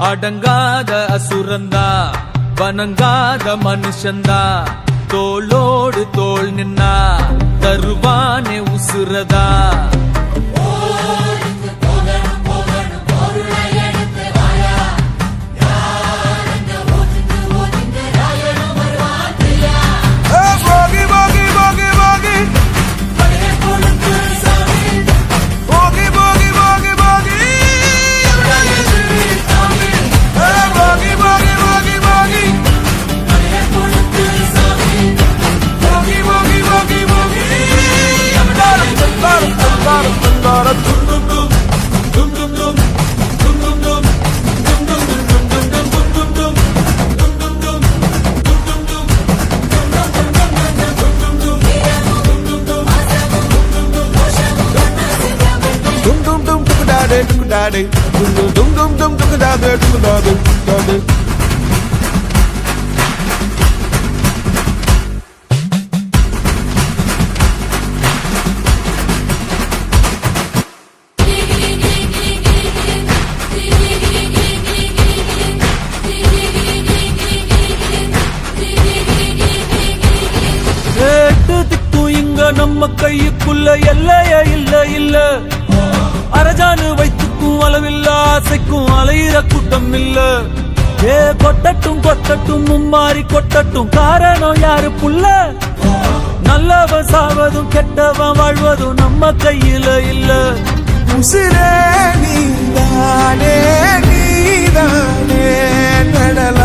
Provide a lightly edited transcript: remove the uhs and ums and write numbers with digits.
அடங்காத அசுரந்தா வணங்காத மனுஷந்தா தோளோடு தோள் நின்னா தருவானே உசுரதா நம்ம கையுக்குள்ள எல்லைய இல்ல இல்ல அரஜானு வைத்துக்கும் அளவில்ல ஆசைக்கும் அலையிற கூட்டம் இல்ல ஏ கொட்டட்டும் கொட்டட்டும் மும்மாறி கொட்டட்டும் காரணம் யாரு புள்ள நல்லவன் சாவதும் கெட்டவன் வாழ்வதும் நம்ம கையில இல்ல உசிரே நீதானே நீதானே கடல